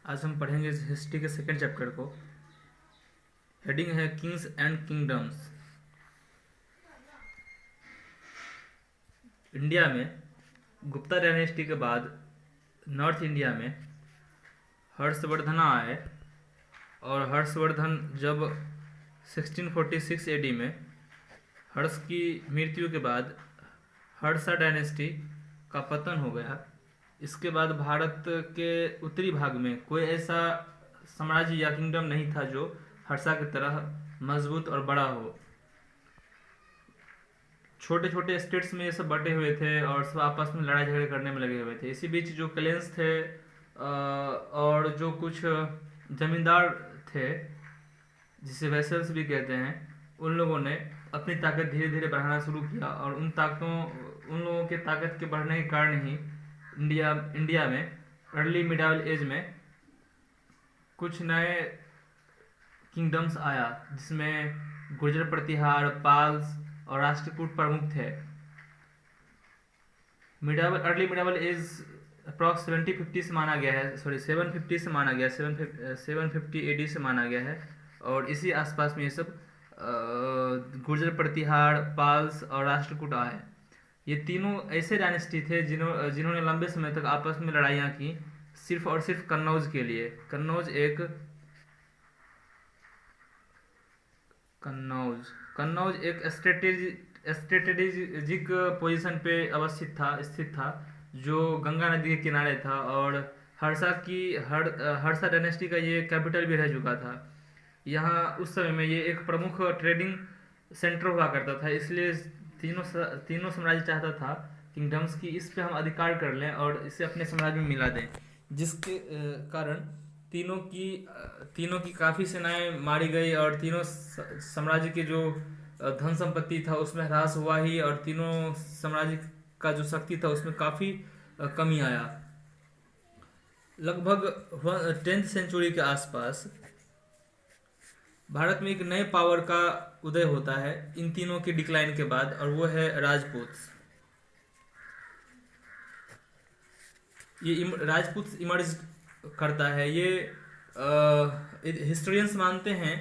आज हम पढ़ेंगे हिस्ट्री के सेकंड चैप्टर को। हेडिंग है किंग्स एंड किंगडम्स। इंडिया में गुप्ता डायनेस्टी के बाद नॉर्थ इंडिया में हर्षवर्धन आए, और हर्षवर्धन जब 1646 एडी में हर्ष की मृत्यु के बाद हर्षा डायनेस्टी का पतन हो गया। इसके बाद भारत के उत्तरी भाग में कोई ऐसा साम्राज्य या किंगडम नहीं था जो हर्षा की तरह मजबूत और बड़ा हो। छोटे छोटे स्टेट्स में ये सब बटे हुए थे और सब आपस में लड़ाई झगड़े करने में लगे हुए थे। इसी बीच जो क्लेंस थे और जो कुछ जमींदार थे जिसे वेसल्स भी कहते हैं, उन लोगों ने अपनी ताकत धीरे धीरे बढ़ाना शुरू किया, और उन लोगों के ताकत के बढ़ने के कारण ही इंडिया में अर्ली मिडाइवल एज में कुछ नए किंगडम्स आया, जिसमें गुर्जर प्रतिहार, पाल्स और राष्ट्रकूट प्रमुख थे। अर्ली मिडाइवल एज अप्रॉक्स 7050 से माना गया है, 750 से माना गया, 750 एडी से माना गया है। और इसी आसपास में ये सब गुर्जर प्रतिहार, पाल्स और राष्ट्रकूट आए। ये तीनों ऐसे डायनेस्टी थे जिन्होंने लंबे समय तक आपस में लड़ाइयाँ की, सिर्फ और सिर्फ कन्नौज के लिए। कन्नौज एक स्ट्रेटेजिक पोजीशन पे स्थित था, जो गंगा नदी के किनारे था, और हर्षा डायनेस्टी का ये कैपिटल भी रह चुका था। यहाँ उस समय में ये एक प्रमुख ट्रेडिंग सेंटर हुआ करता था, इसलिए तीनों साम्राज्य चाहता था किंगडम्स की इस पे हम अधिकार कर लें और इसे अपने साम्राज्य में मिला दें, जिसके कारण तीनों की काफ़ी सेनाएं मारी गई, और तीनों साम्राज्य के जो धन संपत्ति था उसमें ह्रास हुआ ही, और तीनों साम्राज्य का जो शक्ति था उसमें काफ़ी कमी आया। लगभग 10th सेंचुरी के आसपास भारत में एक नए पावर का उदय होता है इन तीनों के डिक्लाइन के बाद, और वो है राजपूत। ये राजपूत इमर्ज करता है। ये हिस्टोरियंस मानते हैं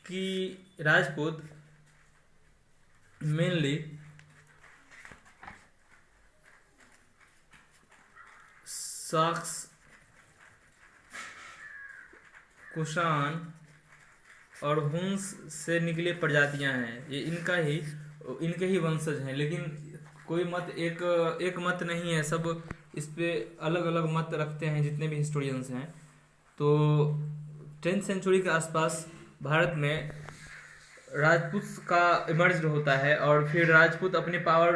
कि राजपूत मेनली साक्स, कुषाण और हुन्स से निकले प्रजातियां हैं। ये इनके ही वंशज हैं, लेकिन कोई एक मत नहीं है। सब इस पे अलग अलग मत रखते हैं जितने भी हिस्टोरियंस हैं। तो 10th सेंचुरी के आसपास भारत में राजपूत का इमर्ज होता है, और फिर राजपूत अपने पावर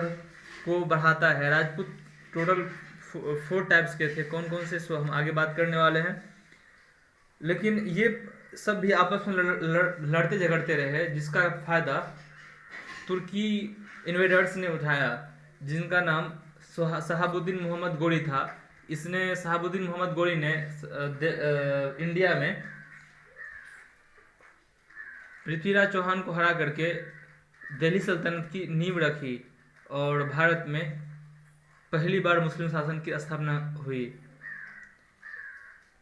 को बढ़ाता है। राजपूत टोटल 4 टाइप्स के थे। कौन कौन से, सो हम आगे बात करने वाले हैं। लेकिन ये सब भी आपस में लड़ते झगड़ते रहे, जिसका फायदा तुर्की इन्वेडर्स ने उठाया, जिनका नाम शहाबुद्दीन मोहम्मद गोरी था। शहाबुद्दीन मोहम्मद गोरी ने इंडिया में पृथ्वीराज चौहान को हरा करके दिल्ली सल्तनत की नींव रखी, और भारत में पहली बार मुस्लिम शासन की स्थापना हुई।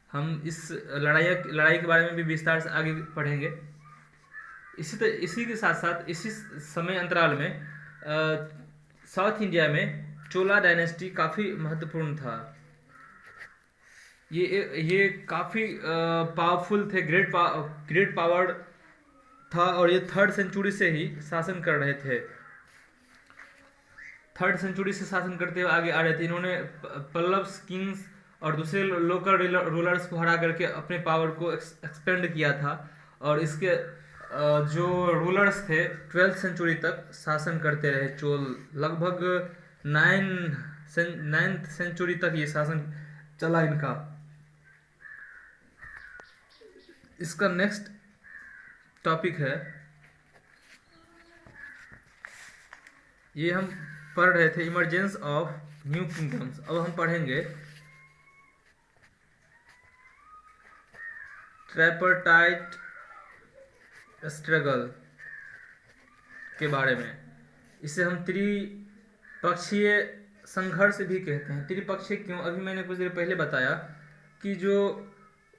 हम इस लड़ाई के बारे में भी विस्तार से आगे पढ़ेंगे। इसी के साथ साथ इसी समय अंतराल में साउथ इंडिया में चोला डायनेस्टी काफ़ी महत्वपूर्ण था। ये काफ़ी पावरफुल थे, ग्रेट पावर था, और ये 3rd सेंचुरी से ही शासन कर रहे थे। 3rd सेंचुरी से शासन करते हुए आगे आ रहे थे। इन्होंने पल्लव किंग्स और दूसरे लोकल रूलर्स को हरा करके अपने पावर को एक्सपेंड किया था, और इसके जो रूलर्स थे 12th सेंचुरी तक शासन करते रहे। चोल लगभग 9th सेंचुरी तक ये शासन चला इनका। इसका नेक्स्ट टॉपिक है, ये हम पढ़ रहे थे इमरजेंस ऑफ न्यू किंगडम्स। अब हम पढ़ेंगे ट्राइपार्टाइट स्ट्रगल के बारे में। इसे हम त्रिपक्षीय संघर्ष भी कहते हैं। त्रिपक्षीय क्यों? अभी मैंने कुछ देर पहले बताया कि जो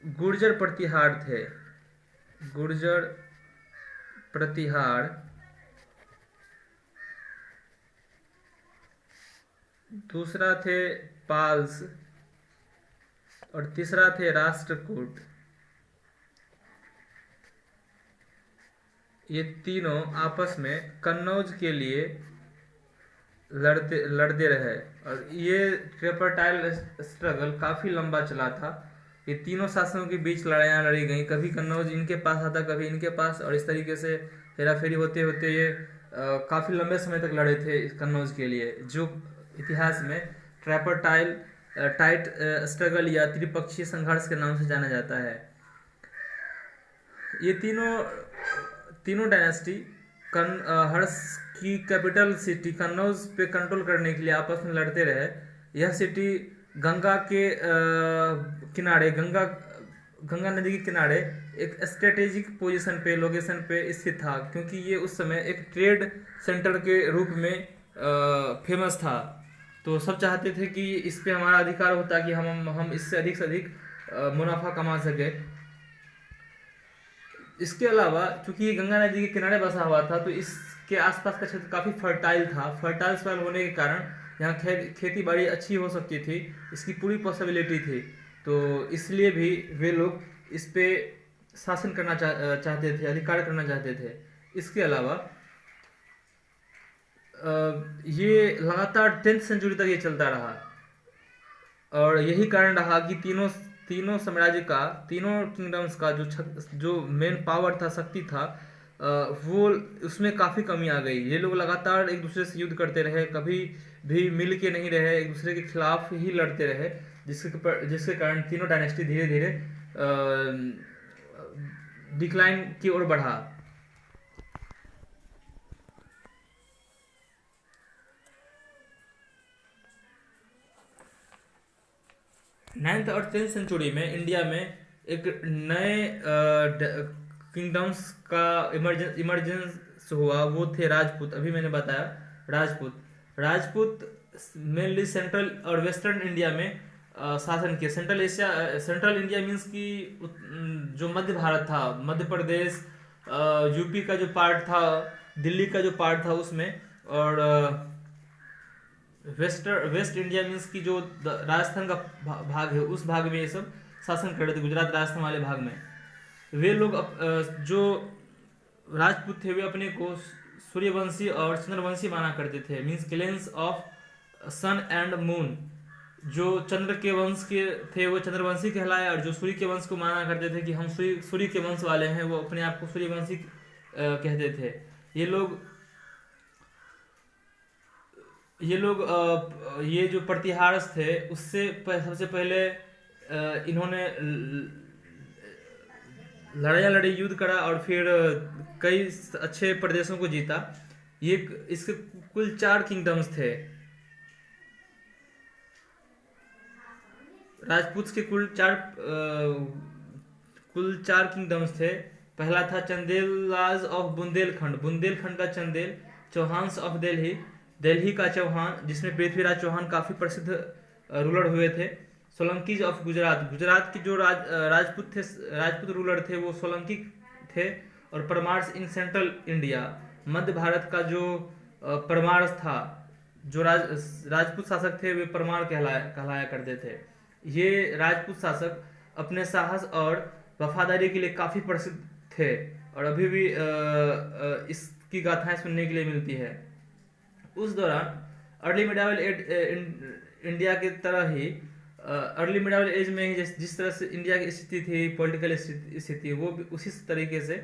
गुर्जर प्रतिहार थे, गुर्जर प्रतिहार। दूसरा थे पाल्स और तीसरा थे राष्ट्रकूट। ये तीनों आपस में कन्नौज के लिए लड़ते रहे और ये ट्रिपरटाइल स्ट्रगल काफ़ी लंबा चला था। ये तीनों शासकों के बीच लड़ाइयाँ लड़ी गई, कभी कन्नौज इनके पास आता, कभी इनके पास, और इस तरीके से हेराफेरी होते होते ये काफ़ी लंबे समय तक लड़े थे इस कन्नौज के लिए, जो इतिहास में ट्रिपरटाइल टाइट स्ट्रगल या त्रिपक्षीय संघर्ष के नाम से जाना जाता है। ये तीनों डायनेस्टी हर्ष की कैपिटल सिटी कन्नौज पे कंट्रोल करने के लिए आपस में लड़ते रहे। यह सिटी गंगा के किनारे, गंगा नदी के किनारे एक स्ट्रेटेजिक पोजीशन पे, लोकेशन पे स्थित था, क्योंकि ये उस समय एक ट्रेड सेंटर के रूप में फेमस था। तो सब चाहते थे कि इस पे हमारा अधिकार होता कि हम इससे अधिक से अधिक मुनाफा कमा सके। इसके अलावा चूंकि ये गंगा नदी के किनारे बसा हुआ था, तो इसके आसपास का क्षेत्र काफ़ी फर्टाइल था। फर्टाइल सॉइल होने के कारण यहाँ खेती बाड़ी अच्छी हो सकती थी, इसकी पूरी पॉसिबिलिटी थी। तो इसलिए भी वे लोग इस पे शासन करना चाहते थे, अधिकार करना चाहते थे। इसके अलावा ये लगातार 10th सेंचुरी तक ये चलता रहा, और यही कारण रहा कि तीनों साम्राज्य का, तीनों किंगडम्स का जो मेन पावर था, शक्ति था, वो उसमें काफ़ी कमी आ गई। ये लोग लगातार एक दूसरे से युद्ध करते रहे, कभी भी मिल के नहीं रहे, एक दूसरे के खिलाफ ही लड़ते रहे, जिसके कारण तीनों डायनेस्टी धीरे धीरे डिक्लाइन की ओर बढ़ा। 9th और 10th सेंचुरी में इंडिया में एक नए किंगडम्स का इमरजेंस हुआ, वो थे राजपूत। अभी मैंने बताया राजपूत मेनली सेंट्रल और वेस्टर्न इंडिया में शासन किए। सेंट्रल इंडिया मीन्स कि जो मध्य भारत था, मध्य प्रदेश, यूपी का जो पार्ट था, दिल्ली का जो पार्ट था उसमें, और वेस्ट इंडिया मीन्स की जो राजस्थान का भाग है, उस भाग में ये सब शासन कर रहे थे, गुजरात राजस्थान वाले भाग में। वे लोग जो राजपूत थे, वे अपने को सूर्यवंशी और चंद्रवंशी माना करते थे, means clans of sun and moon. जो चंद्र के वंश के थे वो चंद्रवंशी कहलाए, और जो सूर्य के वंश को माना करते थे कि हम सूर्य के वंश वाले हैं, वो अपने आप को सूर्यवंशी कहते थे। ये लोग ये जो प्रतिहारस थे, उससे सबसे पहले इन्होंने लड़ाई लड़ी, युद्ध करा, और फिर कई अच्छे प्रदेशों को जीता। इसके कुल 4 किंगडम्स थे। राजपूत के कुल चार किंगडम्स थे। पहला था चंदेलाज ऑफ बुंदेलखंड का चंदेल, चौहान्स ऑफ दिल्ली का चौहान, जिसमें पृथ्वीराज चौहान काफी प्रसिद्ध रूलर हुए थे। सोलंकीज ऑफ गुजरात की जो राजपूत रूलर थे वो सोलंकी थे। और परमार्स इन सेंट्रल इंडिया, मध्य भारत का जो परमार्स था, जो राजपूत शासक थे, वे परमार कहलाया करते थे। ये राजपूत शासक अपने साहस और वफादारी के लिए काफी प्रसिद्ध थे, और अभी भी इसकी गाथाएं सुनने के लिए मिलती है। उस दौरान अर्ली मिडावल इंडिया की तरह ही अर्ली मिडावल एज में ही जिस तरह से इंडिया की स्थिति थी, पॉलिटिकल स्थिति, वो भी उसी तरीके से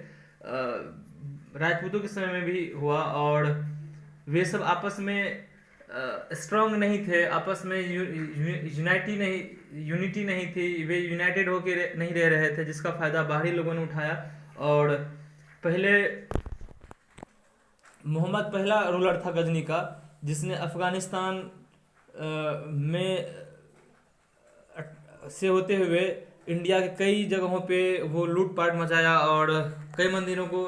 राजपूतों के समय में भी हुआ। और वे सब आपस में स्ट्रांग नहीं थे, आपस में यूनिटी नहीं थी, वे यूनाइटेड होकर नहीं रह रहे थे, जिसका फायदा बाहरी लोगों ने उठाया। और पहले मोहम्मद पहला रूलर था गजनी का, जिसने अफगानिस्तान में से होते हुए इंडिया के कई जगहों पे वो लूटपाट मचाया और कई मंदिरों को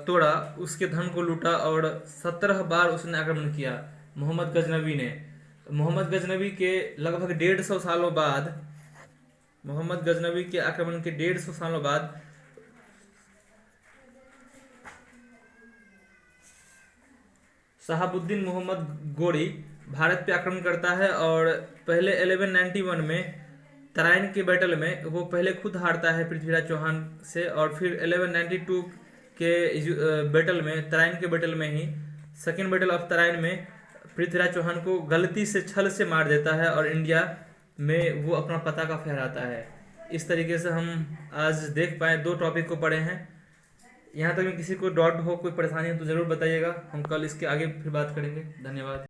तोड़ा, उसके धन को लूटा, और 17 बार उसने आक्रमण किया मोहम्मद गजनवी ने। मोहम्मद गजनवी के लगभग 150 सालों बाद मोहम्मद गजनवी के आक्रमण के 150 सालों बाद शहाबुद्दीन मोहम्मद गोरी भारत पे आक्रमण करता है और पहले 1191 में तराइन के बैटल में वो पहले खुद हारता है पृथ्वीराज चौहान से, और फिर 1192 के बैटल में, तराइन के बैटल में ही, सेकेंड बैटल ऑफ तराइन में पृथ्वीराज चौहान को गलती से छल से मार देता है और इंडिया में वो अपना पताका फहराता है। इस तरीके से हम आज देख पाए, 2 टॉपिक को पढ़े हैं। यहाँ तक में किसी को डाउट हो, कोई परेशानी हो तो ज़रूर बताइएगा, हम कल इसके आगे फिर बात करेंगे। धन्यवाद।